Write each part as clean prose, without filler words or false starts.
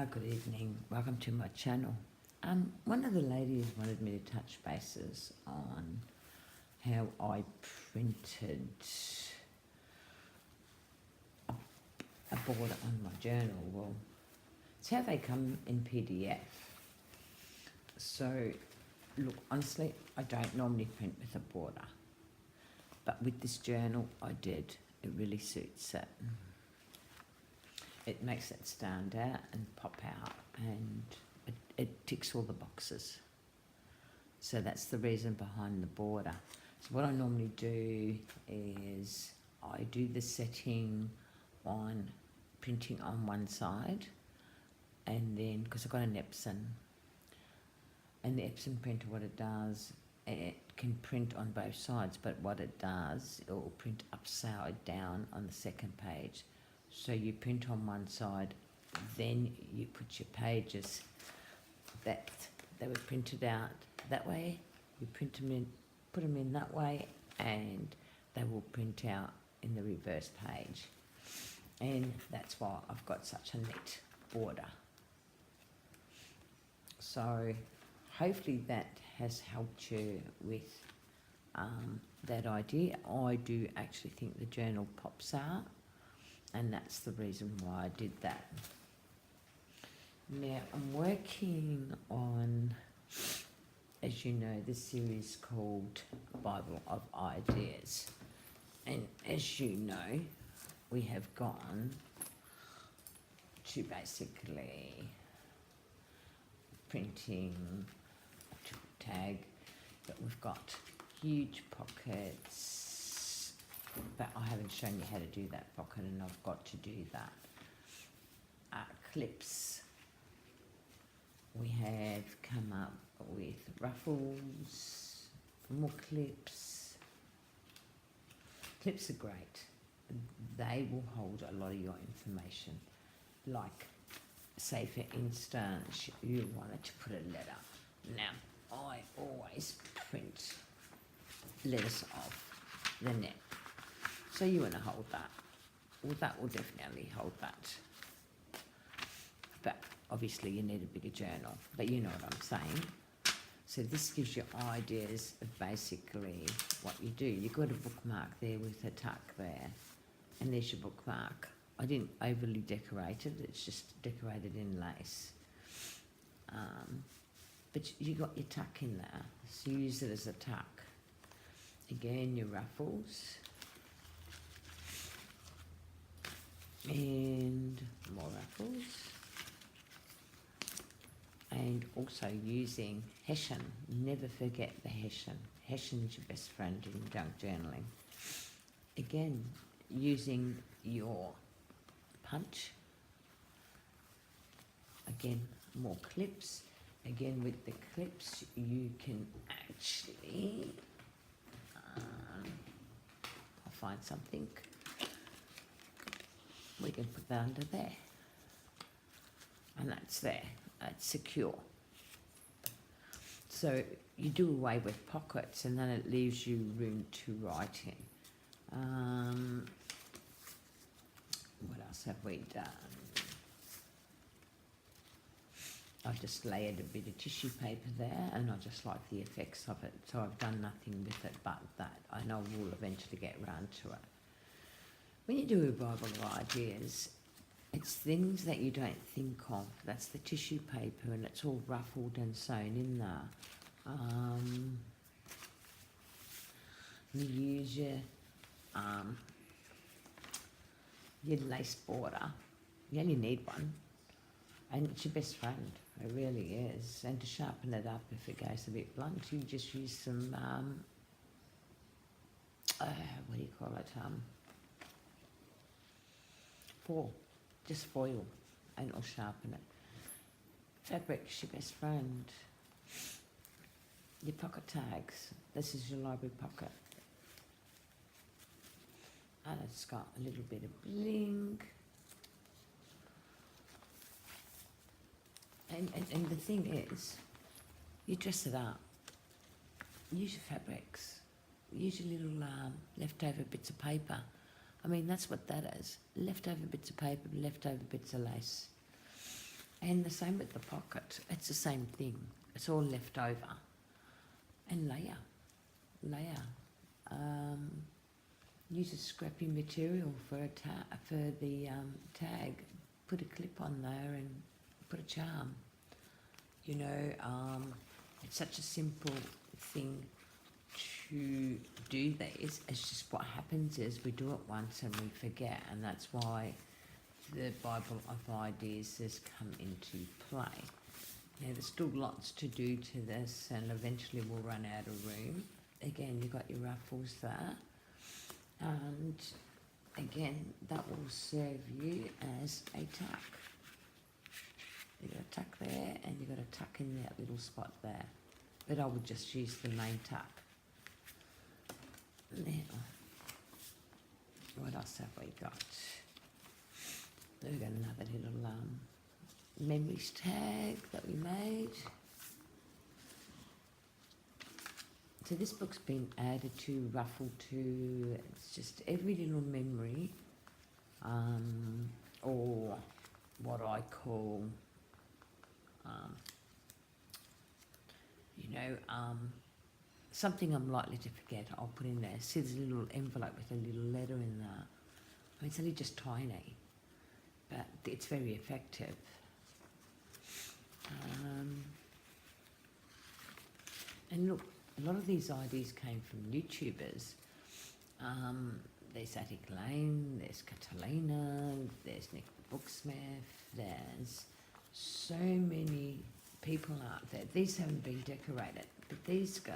Good evening. Welcome to my channel. One of the ladies wanted me to touch bases on how I printed a border on my journal. Well, it's how they come in PDF. So, look, honestly, I don't normally print with a border, but with this journal, I did. It really suits it. It makes it stand out and pop out, and it ticks all the boxes. So that's the reason behind the border. So what I normally do is I do the setting on printing on one side, and then, because I've got an Epson, and the Epson printer, what it does, it can print on both sides, but what it does, it will print upside down on the second page. So you print on one side, then you put your pages that they were printed out that way. You print them in, put them in that way, and they will print out in the reverse page. And that's why I've got such a neat border. So hopefully that has helped you with that idea. I do actually think the journal pops out, and that's the reason why I did that. Now, I'm working on, as you know, this series called Bible of Ideas. And as you know, we have gone to basically printing a triple tag, but we've got huge pockets. But I haven't shown you how to do that pocket, and I've got to do that. Clips. We have come up with ruffles, more clips. Clips are great. They will hold a lot of your information. Like, say for instance, you wanted to put a letter. Now, I always print letters off the net. So you want to hold that. Well, that will definitely hold that. But obviously you need a bigger journal, but you know what I'm saying. So this gives you ideas of basically what you do. You've got a bookmark there with a tuck there, and there's your bookmark. I didn't overly decorate it, it's just decorated in lace. But you got your tuck in there, so you use it as a tuck. Again, your ruffles. And more ruffles, and also using Hessian. Never forget the Hessian. Hessian is your best friend in junk journaling. Again, using your punch. Again, more clips. Again, with the clips, you can actually, I'll find something. We can put that under there, and that's there, it's secure. So you do away with pockets, and then it leaves you room to write in. What else have we done? I've just layered a bit of tissue paper there, and I just like the effects of it, so I've done nothing with it but that. I know we'll eventually get round to it. When you do a Bible of Ideas, it's things that you don't think of. That's the tissue paper, and it's all ruffled and sewn in there. You use your lace border. You only need one, and it's your best friend. It really is. And to sharpen it up if it goes a bit blunt, you just use some, what do you call it? Just foil, and it'll sharpen it. Fabric's your best friend. Your pocket tags. This is your library pocket. And it's got a little bit of bling. And the thing is, you dress it up. Use your fabrics. Use your little leftover bits of paper. I mean, that's what that is. Leftover bits of paper, leftover bits of lace. And the same with the pocket. It's the same thing. It's all left over. And layer. Use a scrappy material for the tag. Put a clip on there and put a charm. You know, it's such a simple thing to do this. It's just what happens is we do it once and we forget, and that's why the Bible of Ideas has come into play. Now, there's still lots to do to this, and eventually we'll run out of room. Again, you've got your ruffles there, and again, that will serve you as a tuck. You've got a tuck there, and you've got a tuck in that little spot there. But I would just use the main tuck. Now, what else have we got? We've got another little memories tag that we made. So this book's been added to Ruffle 2. It's just every little memory, or what I call, something I'm likely to forget, I'll put in there. See, there's a little envelope with a little letter in there. I mean, it's only just tiny, but it's very effective. And look, a lot of these ideas came from YouTubers. There's Attic Lane, there's Catalina, there's Nick the Booksmith, there's so many people out there. These haven't been decorated, but these goes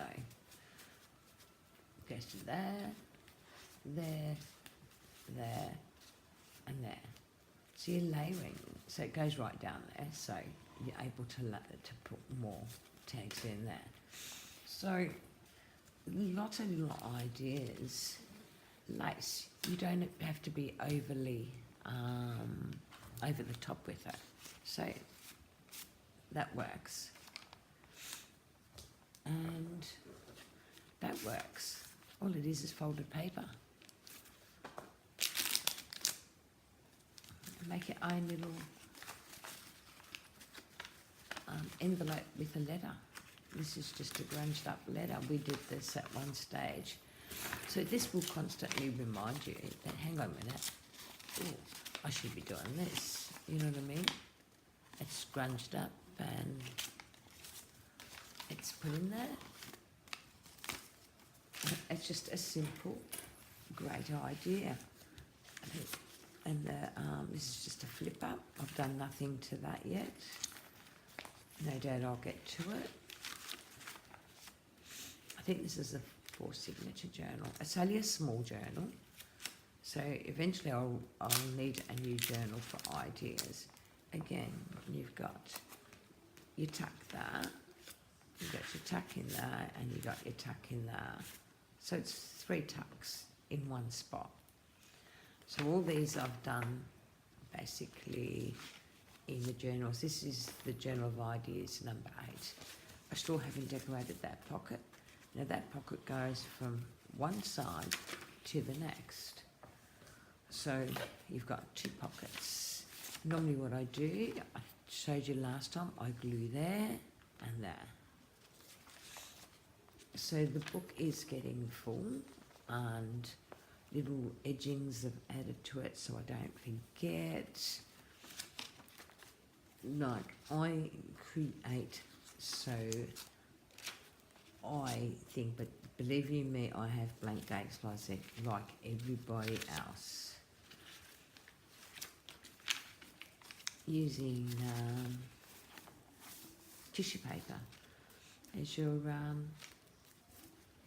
to there, there, there, and there. So you're layering, so it goes right down there, so you're able to put more tags in there. So lots of little ideas. Lace, you don't have to be overly over the top with it. So that works. And that works. All it is folded paper. Make your own little envelope with a letter. This is just a grunged up letter. We did this at one stage. So this will constantly remind you that, hang on a minute, ooh, I should be doing this. You know what I mean? It's scrunched up and it's put in there. It's just a simple, great idea. And this is just a flip up. I've done nothing to that yet. No doubt I'll get to it. I think this is a 4-signature journal. It's only a small journal, so eventually I'll need a new journal for ideas. Again, you've got your tuck there, you've got your tuck in there, and you've got your tuck in there. So it's 3 tucks in one spot. So all these I've done basically in the journals. This is the Journal of Ideas number 8. I still haven't decorated that pocket. Now that pocket goes from one side to the next. So you've got 2 pockets. Normally what I do, I showed you last time, I glue there and there. So the book is getting full and little edgings have added to it so I don't forget. Like I create, so I think, but believe you me, I have blank dates like everybody else. Using tissue paper as your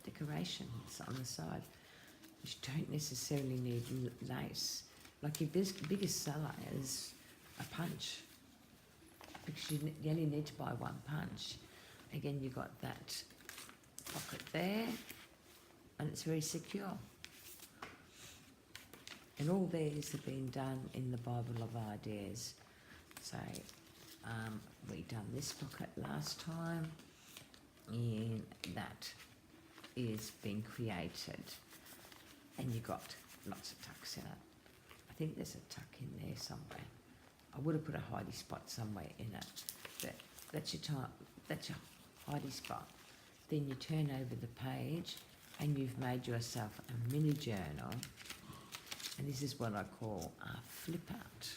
decorations on the side. You don't necessarily need lace. Like your biggest seller is a punch, because you only need to buy 1 punch. Again, you've got that pocket there, and it's very secure. And all these have been done in the Bible of Ideas. So we done this pocket last time, and that is being created. And you got lots of tucks in it. I think there's a tuck in there somewhere. I would have put a hidey spot somewhere in it, but that's your time, that's your hidey spot. Then you turn over the page and you've made yourself a mini journal, and this is what I call a flip out.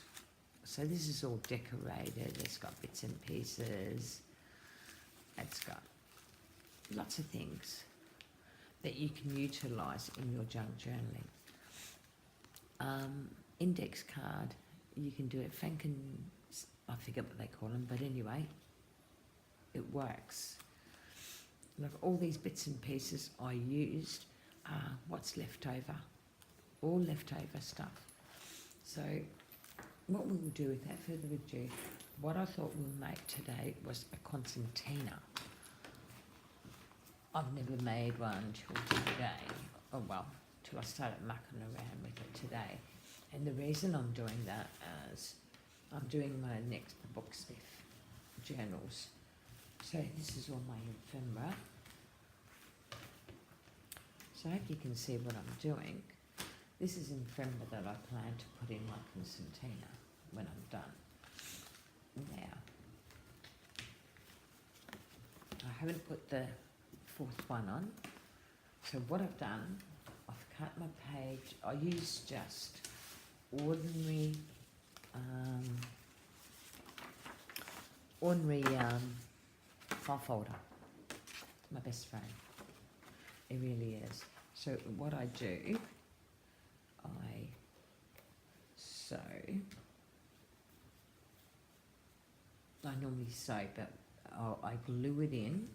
So this is all decorated, it's got bits and pieces, it's got lots of things that you can utilise in your junk journaling. Index card, you can do it, I forget what they call them, but anyway, it works. Look, all these bits and pieces I used are what's left over, all leftover stuff. So what we'll do without further ado, what I thought we'll make today was a Constantina. I've never made one till today, till I started mucking around with it today. And the reason I'm doing that is I'm doing my next Booksmith journals. So this is all my ephemera. So I hope you can see what I'm doing. This is ephemera that I plan to put in my Constantina when I'm done. Now, I haven't put the fourth one on. So what I've done, I've cut my page. I use just ordinary file folder. My best friend. It really is. So what I do, I sew. I normally sew, but I glue it in.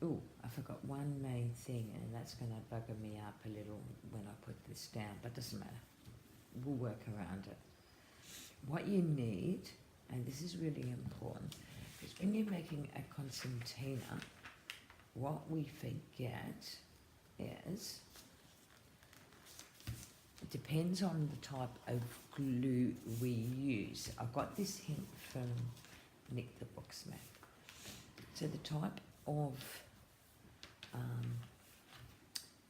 Oh, I forgot one main thing, and that's going to bugger me up a little when I put this down, but it doesn't matter. We'll work around it. What you need, and this is really important, is when you're making a Constantina, what we forget is, it depends on the type of glue we use. I got this hint from Nick the Booksmith. So the type of,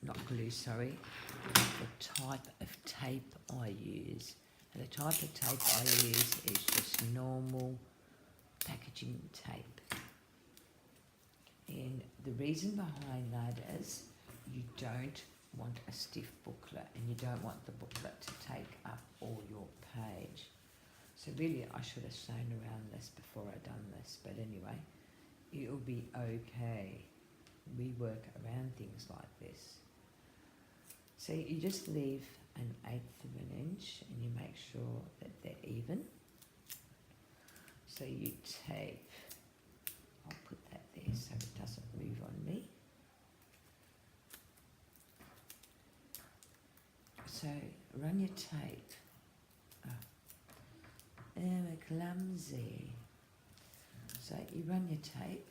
not glue, sorry, the type of tape I use. And the type of tape I use is just normal packaging tape. And the reason behind that is you don't want a stiff booklet, and you don't want the booklet to take up all your page. So really I should have sewn around this before I done this, but anyway, it'll be okay. We work around things like this. So you just leave an 1/8 of an inch and you make sure that they're even. So you tape, I'll put that there so it doesn't move on me. So run your tape. I'm clumsy. So you run your tape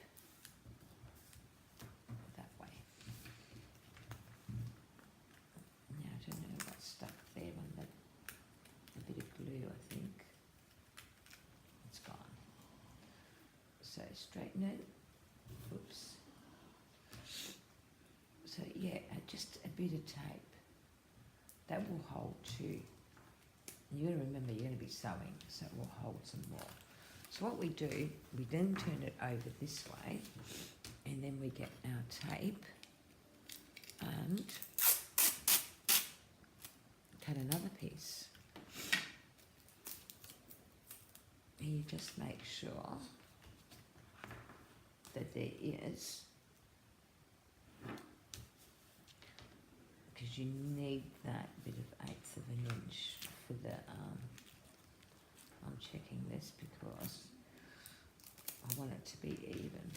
that way. Now I don't know what's stuck there on a bit of glue, I think. It's gone. So straighten it. Oops. So yeah, just a bit of tape. That will hold too. You've got to remember you're going to be sewing, so it will hold some more. So what we do, we then turn it over this way, and then we get our tape and cut another piece. And you just make sure that there is, because you need that bit of 1/8 of an inch for the, I'm checking this because I want it to be even.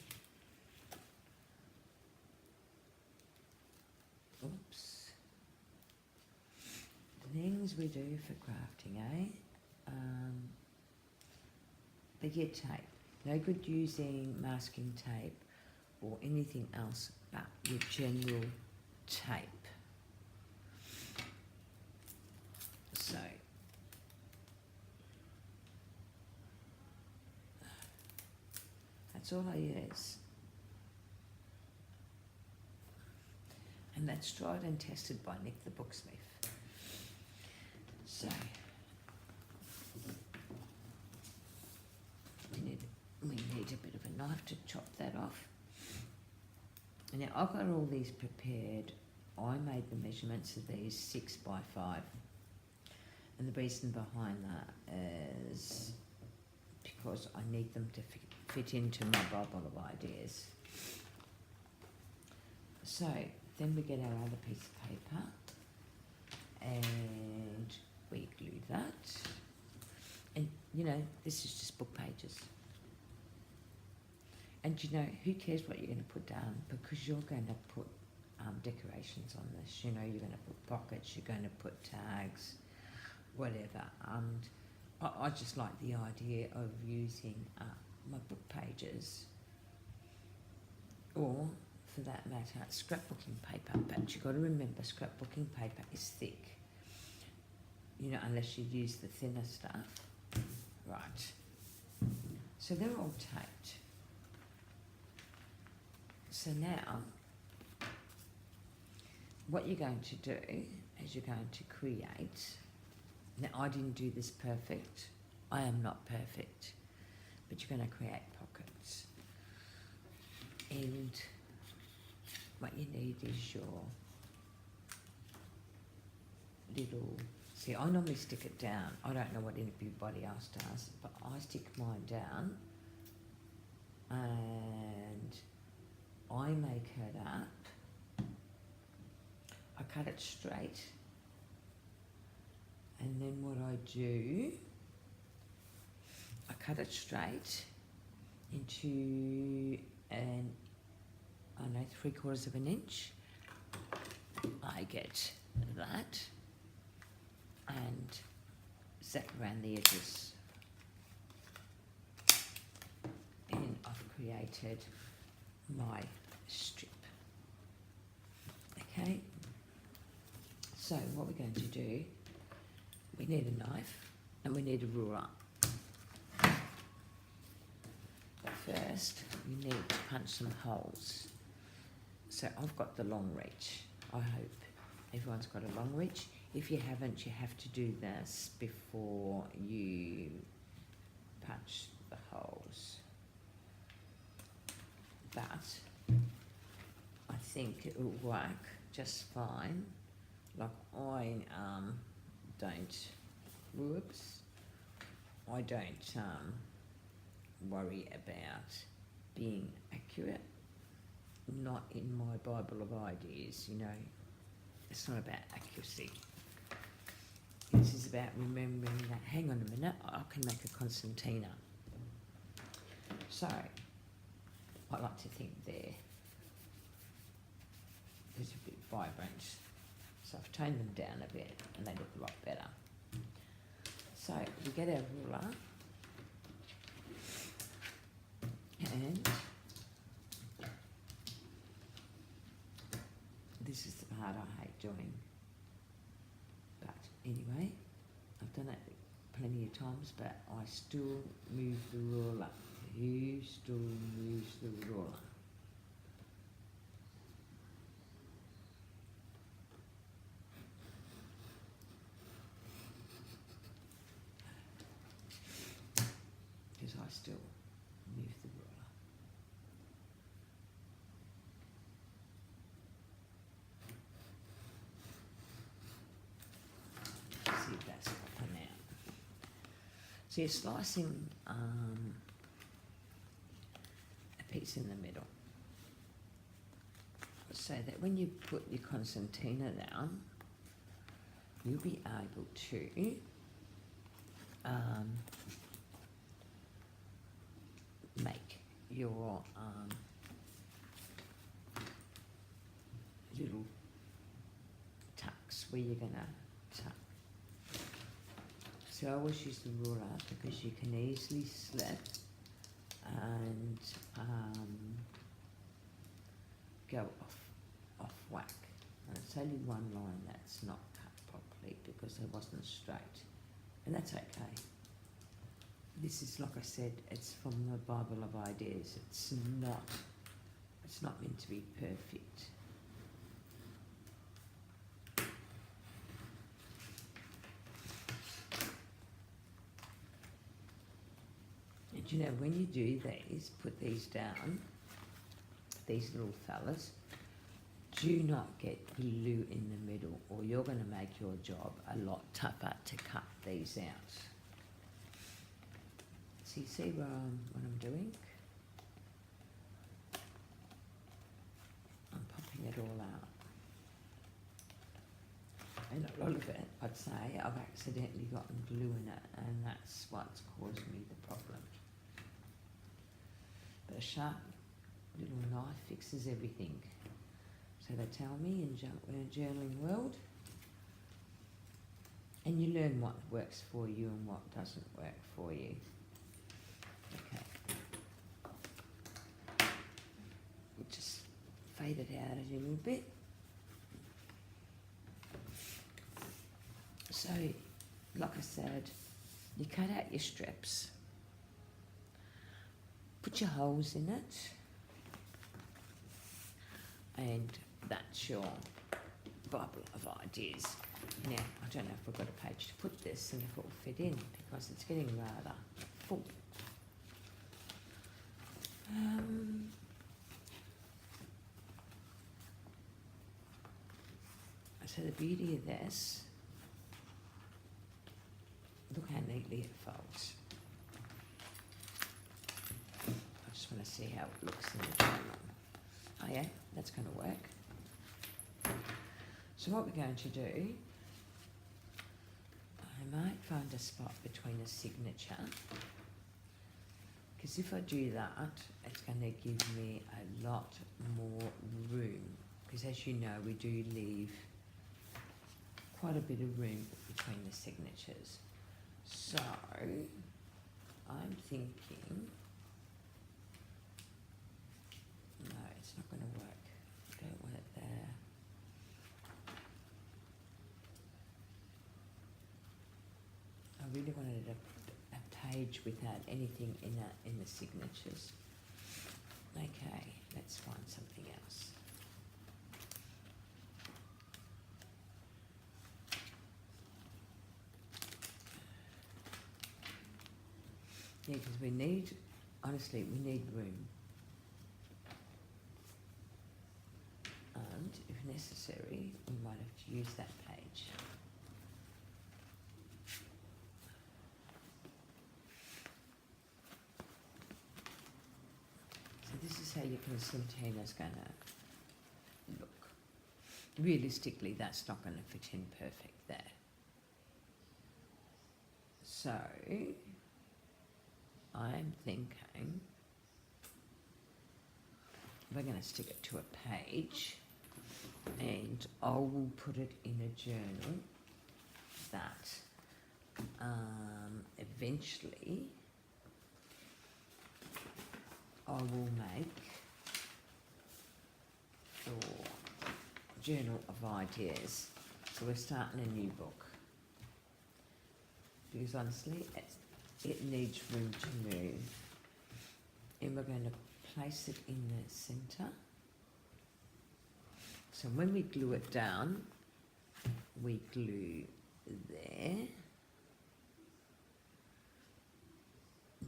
Oops. The things we do for crafting, eh? But yeah, tape. No good using masking tape or anything else but your general tape. So that's all I use. And that's tried and tested by Nick the Booksmith. So need a bit of a knife to chop that off. And now I've got all these prepared. I made the measurements of these 6 by 5. And the reason behind that is because I need them to fit into my Bible of ideas. So then we get our other piece of paper and we glue that. And you know, this is just book pages. And you know, who cares what you're going to put down, because you're going to put decorations on this. You know, you're going to put pockets, you're going to put tags, whatever. And I just like the idea of using my book pages, or for that matter, scrapbooking paper. But you've got to remember, scrapbooking paper is thick. You know, unless you use the thinner stuff. Right. So they're all taped. So now, what you're going to do is you're going to create. Now, I didn't do this perfect. I am not perfect. But you're going to create pockets. And what you need is your little... See, I normally stick it down. I don't know what anybody else does, but I stick mine down. And I make it up. I cut it straight. And then what I do, I cut it straight into an, I don't know, 3/4 of an inch. I get that and zap around the edges. And I've created my strip. Okay, so what we're going to do, we need a knife and we need a ruler. But first, we need to punch some holes. So I've got the long reach. I hope everyone's got a long reach. If you haven't, you have to do this before you punch the holes. But I think it will work just fine. Like I don't worry about being accurate. Not in my Bible of ideas, you know. It's not about accuracy. This is about remembering that, hang on a minute, I can make a Constantina. So, I like to think there is a bit vibrant. So I've toned them down a bit and they look a lot better. So we get our ruler and this is the part I hate doing. But anyway, I've done it plenty of times, but I still move the ruler. Who still moves the ruler? Because I still move the ruler. See if that's proper now. So you're slicing a piece in the middle, so that when you put your Constantina down, you'll be able to make your little tucks where you're going to tuck. So I always use the ruler because you can easily slip and go off whack. And it's only one line that's not cut properly because it wasn't straight, and that's okay. This is, like I said, it's from the Bible of Ideas. It's not meant to be perfect. And you know, when you do these, put these down, these little fellas, do not get glue in the middle or you're going to make your job a lot tougher to cut these out. So you see what I'm doing? I'm popping it all out. And a lot of it, I'd say, I've accidentally gotten glue in it, and that's what's caused me the problem. But a sharp little knife fixes everything. So they tell me in journaling world. And you learn what works for you and what doesn't work for you. Okay. We'll just fade it out a little bit. So, like I said, you cut out your strips, put your holes in it, and that's your Bible of ideas. Now, I don't know if we've got a page to put this and if it will fit in, because it's getting rather full. So the beauty of this, look how neatly it folds. I just want to see how it looks in the journal. Oh yeah, that's going to work. So what we're going to do, I might find a spot between a signature, because if I do that, it's going to give me a lot more room, because as you know, we do leave quite a bit of room between the signatures. So, I'm thinking, no, it's not going to work. I don't want it there. I really wanted a page without anything in the signatures. Okay, let's find something else. Yeah, because we need, honestly, we need room. And if necessary, we might have to use that page. So this is how your Constantina's going to look. Realistically, that's not going to fit in perfect there. So, I'm thinking we're going to stick it to a page, and I will put it in a journal that eventually I will make for Journal of Ideas. So we're starting a new book, because honestly it needs room to move, and we're going to place it in the centre. So when we glue it down, we glue there.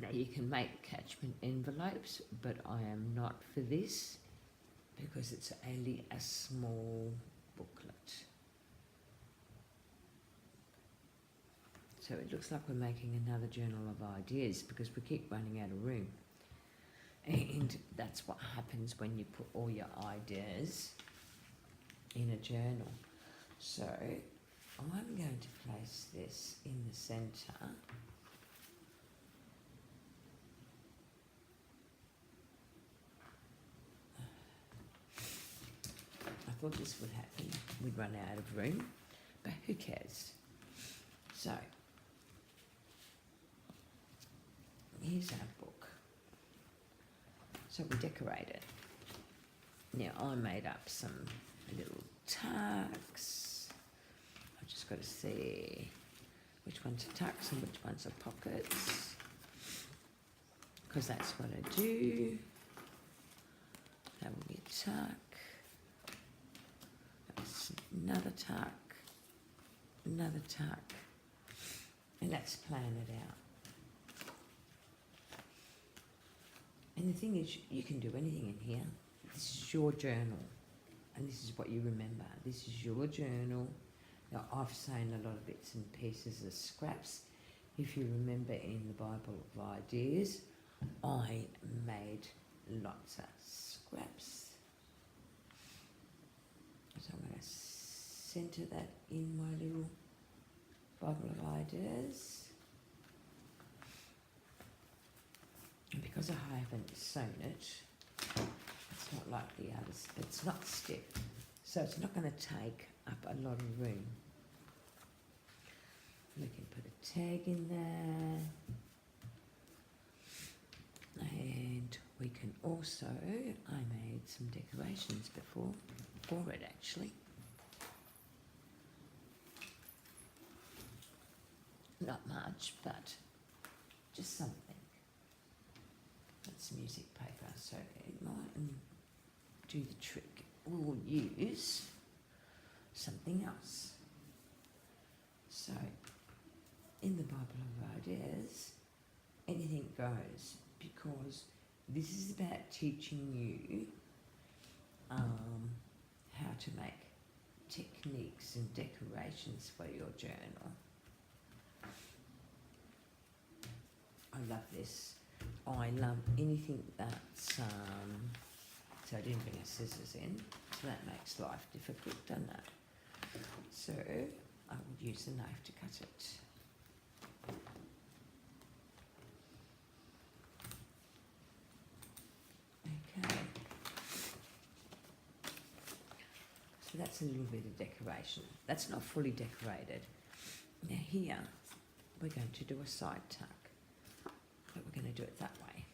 Now you can make catchment envelopes, but I am not for this because it's only a small booklet. So it looks like we're making another Journal of Ideas because we keep running out of room. And that's what happens when you put all your ideas in a journal. So I'm going to place this in the centre. I thought this would happen. We'd run out of room, but who cares? So here's our book. So we decorate it. Now I made up some little tucks. I've just got to see which ones are tucks and which ones are pockets, because that's what I do. That will be a tuck. That's another tuck. Another tuck. And let's plan it out. And the thing is, you can do anything in here. This is your journal, and this is what you remember. This is your journal. Now, I've sewn a lot of bits and pieces as scraps. If you remember in the Bible of Ideas, I made lots of scraps. So I'm going to centre that in my little Bible of Ideas. And because I haven't sewn it, it's not like the others. It's not stiff, so it's not going to take up a lot of room. We can put a tag in there, and we can also, I made some decorations before for it actually. Not much, but just something. That's music paper, so it might do the trick. We'll use something else. So, in the Bible of Ideas, anything goes, because this is about teaching you how to make techniques and decorations for your journal. I love this. I love anything that's, so I didn't bring a scissors in, so that makes life difficult, doesn't it? So I will use the knife to cut it. Okay. So that's a little bit of decoration. That's not fully decorated. Now here, we're going to do a side tuck. But we're going to do it that way.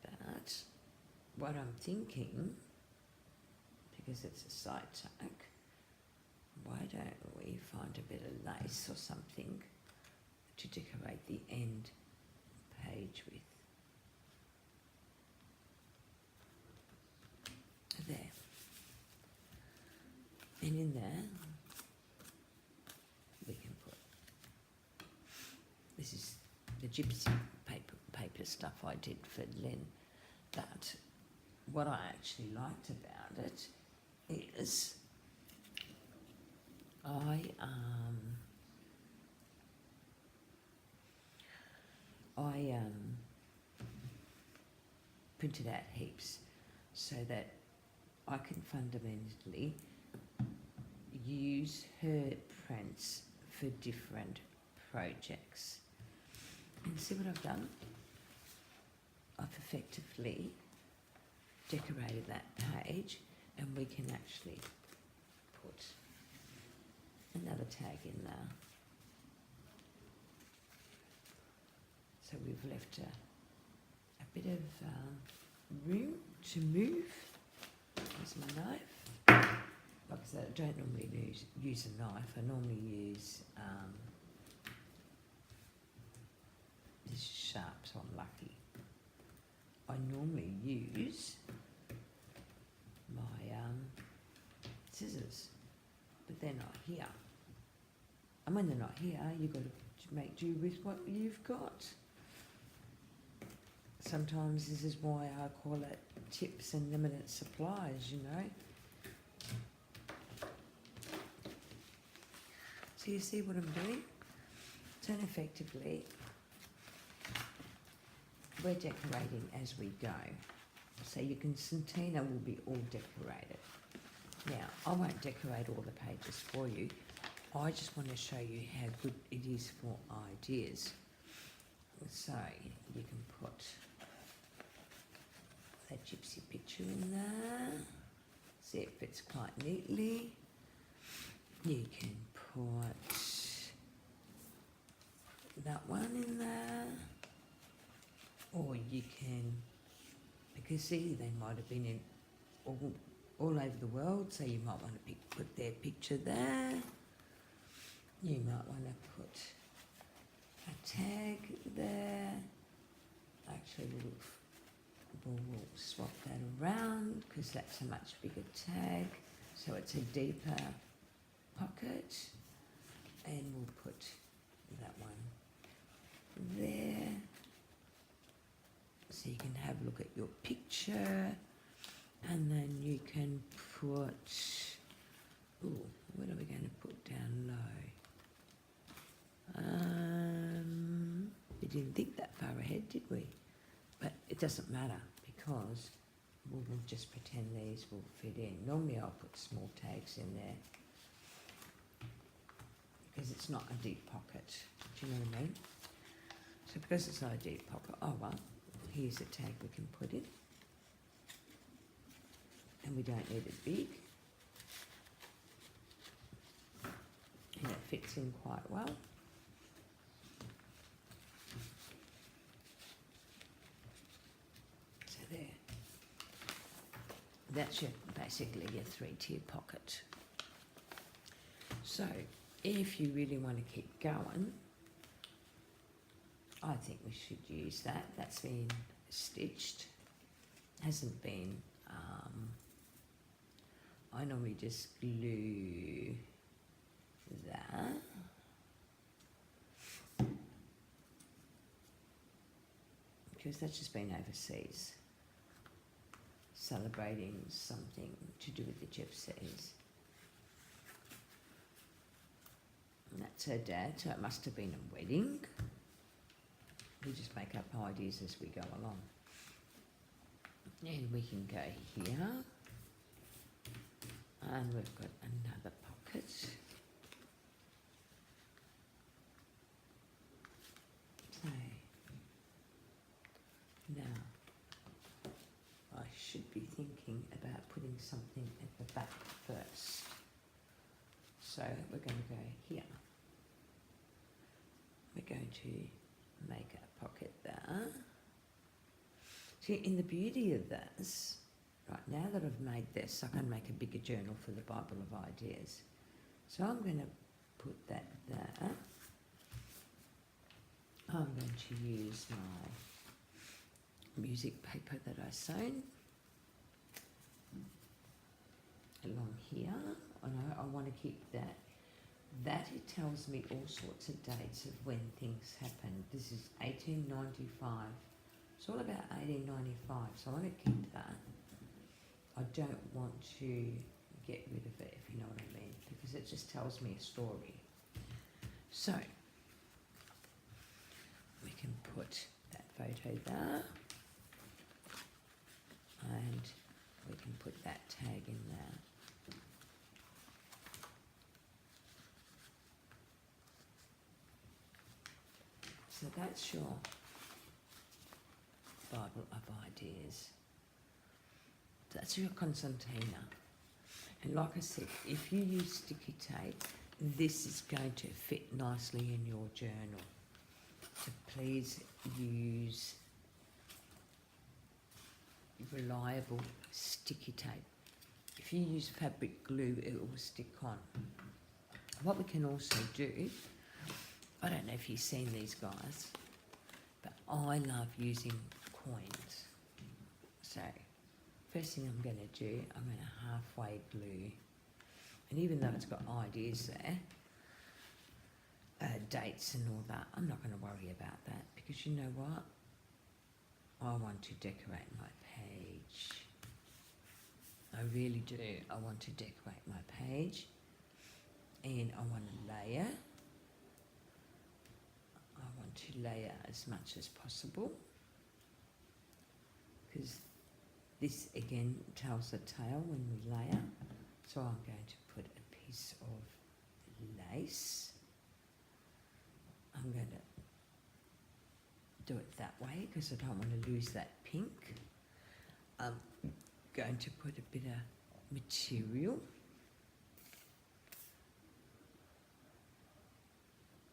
But what I'm thinking, because it's a side tuck, why don't we find a bit of lace or something to decorate the end page with? There. And in there, we can put, this is the gypsy paper stuff I did for Lynn, but what I actually liked about it is I printed out heaps so that I can fundamentally use her prints for different projects. And see what I've done? I've effectively decorated that page, and we can actually put another tag in there. So we've left a bit of room to move. Here's my knife. Like I said, I don't normally use a knife. I normally use, this is sharp, so I'm lucky. I normally use my scissors, but they're not here. And when they're not here, you've got to make do with what you've got. Sometimes this is why I call it tips and limited supplies, you know. So you see what I'm doing? So effectively, we're decorating as we go. So your Constantina will be all decorated. Now, I won't decorate all the pages for you. I just want to show you how good it is for ideas. So you can put that gypsy picture in there. See, it fits quite neatly. You can put that one in there. Or you can, because see, they might have been in all over the world, so you might want to put their picture there. You might want to put a tag there. Actually, we'll swap that around because that's a much bigger tag, so it's a deeper pocket, and we'll put that one there. So you can have a look at your picture, and then you can put, ooh, what are we going to put down low? We didn't think that far ahead, did we? But it doesn't matter, because we'll just pretend these will fit in. Normally I'll put small tags in there, because it's not a deep pocket. Do you know what I mean? So because it's not a deep pocket, oh well, here's a tag we can put in. And we don't need it big. And it fits in quite well. So there. That's your, basically your 3-tier pocket. So if you really want to keep going, I think we should use that. That's been stitched. Hasn't been, I normally just glue that. Because that's just been overseas. Celebrating something to do with the gypsies. And that's her dad, so it must have been a wedding. We just make up ideas as we go along. And we can go here. And we've got another pocket. So, now, I should be thinking about putting something at the back first. So we're going to go here. We're going to make a pocket there. See, in the beauty of this, right, now that I've made this, I can make a bigger journal for the Bible of Ideas. So I'm going to put that there. I'm going to use my music paper that I sewn along here. I know I want to keep that. That it tells me all sorts of dates of when things happened. This is 1895. It's all about 1895, so I want to keep that. I don't want to get rid of it, if you know what I mean, because it just tells me a story. So, we can put that photo there, and we can put that tag in there. So that's your Bible of Ideas. That's your Constantina. And like I said, if you use sticky tape, this is going to fit nicely in your journal. So please use reliable sticky tape. If you use fabric glue, it will stick on. What we can also do, I don't know if you've seen these guys, but I love using coins. So, first thing I'm going to do, I'm going to halfway glue. And even though it's got ideas there, dates and all that, I'm not going to worry about that, because you know what? I want to decorate my page. I really do. I want to decorate my page, and I want to layer. I want to layer as much as possible, because this again tells a tale when we layer. So I'm going to put a piece of lace. I'm going to do it that way because I don't want to lose that pink. I'm going to put a bit of material.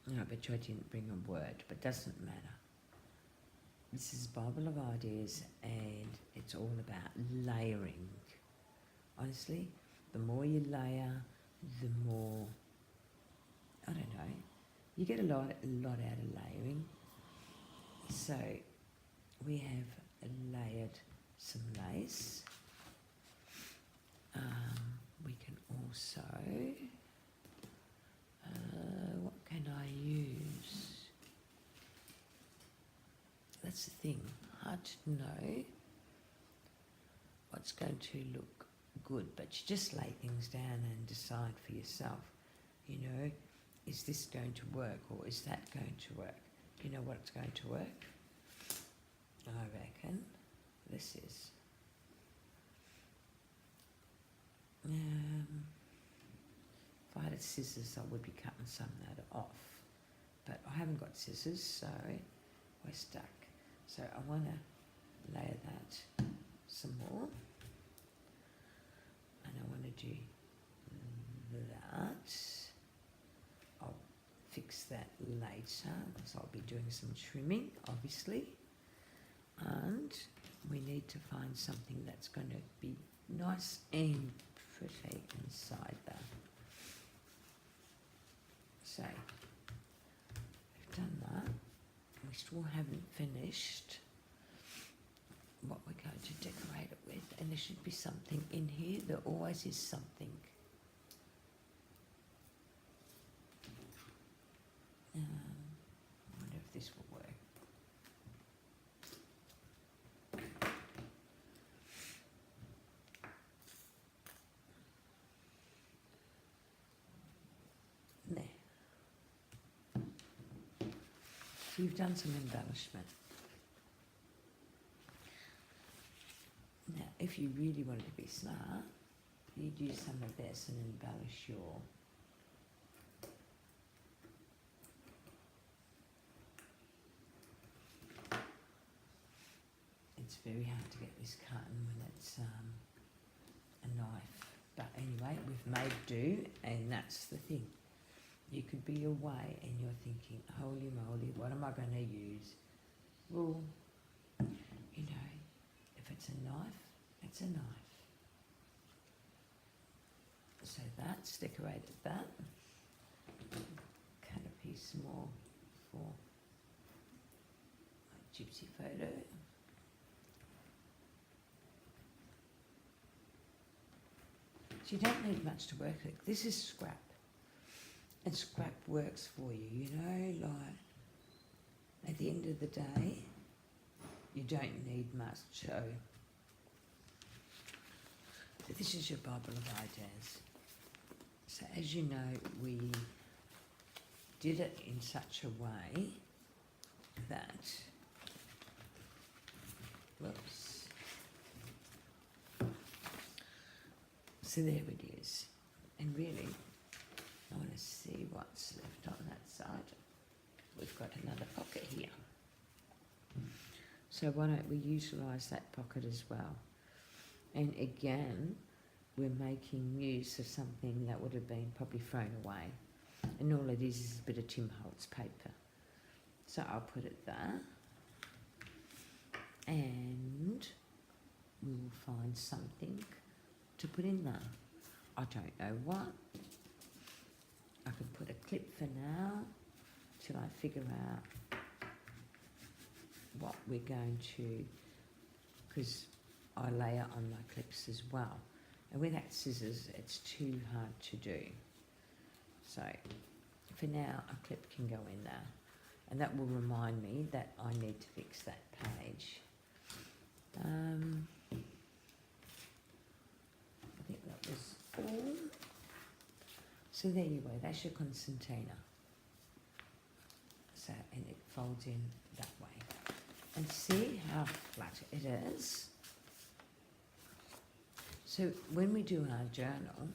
I bet you I didn't bring a word, but doesn't matter. This is Bible of Ideas, and it's all about layering. Honestly, the more you layer, the more, I don't know, you get a lot out of layering. So we have layered some lace. We can also, what can I use? That's the thing, hard to know what's going to look good, but you just lay things down and decide for yourself, you know, is this going to work or is that going to work? You know what's going to work? I reckon this is. If I had scissors, I would be cutting some of that off, but I haven't got scissors, so we're stuck. So I want to layer that some more, and I want to do that. I'll fix that later because I'll be doing some trimming, obviously, and we need to find something that's going to be nice and pretty inside there. So we've done that. We still haven't finished what we're going to decorate it with, and there should be something in here. There always is something. I wonder if this will work. There. So you've done some embellishment. Now, if you really wanted to be smart, you'd use some of this and embellish your it's very hard to get this cutting when it's a knife. But anyway, we've made do, and that's the thing. You could be away and you're thinking, holy moly, what am I going to use? Well, you know, if it's a knife, it's a knife. So that's decorated that. Cut a piece more for my gypsy photo. So you don't need much to work with. This is scrap. And scrap works for you, you know, like at the end of the day, you don't need much. So this is your Bible of ideas. So as you know, we did it in such a way that, whoops. So there it is. And really, I want to see what's left on that side. We've got another pocket here. So why don't we utilise that pocket as well? And again, we're making use of something that would have been probably thrown away. And all it is a bit of Tim Holtz paper. So I'll put it there. And we will find something to put in there. I don't know what. I can put a clip for now till I figure out what we're going to, because I layer on my clips as well. And without scissors, it's too hard to do. So for now, a clip can go in there. And that will remind me that I need to fix that page. I think that was all. So there you go, that's your Constantina. So, and it folds in that way. And see how flat it is. So when we do our journal,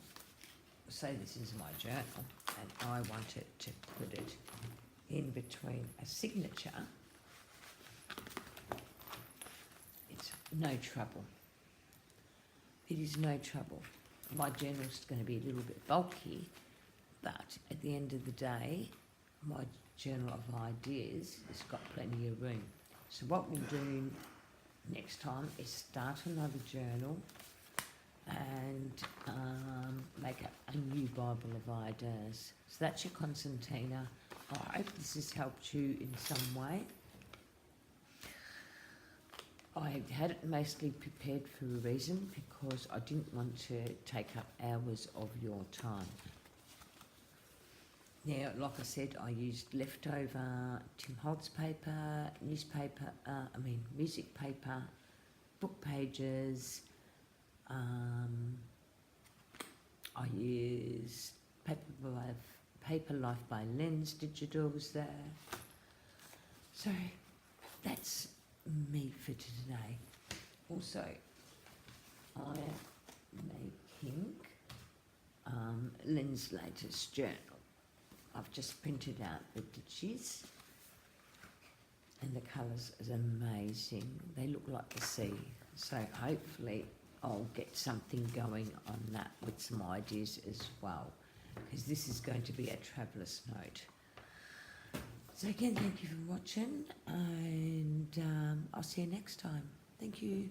say this is my journal, and I wanted to put it in between a signature, it's no trouble. It is no trouble. My journal's going to be a little bit bulky, but at the end of the day, my journal of ideas has got plenty of room. So what we'll do next time is start another journal and make a new Bible of ideas. So that's your Constantina. I hope this has helped you in some way. I had it mostly prepared for a reason, because I didn't want to take up hours of your time. Yeah, like I said, I used leftover Tim Holtz paper, newspaper, music paper, book pages. I used Paper Life by Lens Digital was there. So that's me for today. Also, I am making Len's latest journal. I've just printed out the ditches and the colours is amazing. They look like the sea. So hopefully I'll get something going on that with some ideas as well, because this is going to be a traveller's note. So again, thank you for watching, and I'll see you next time. Thank you.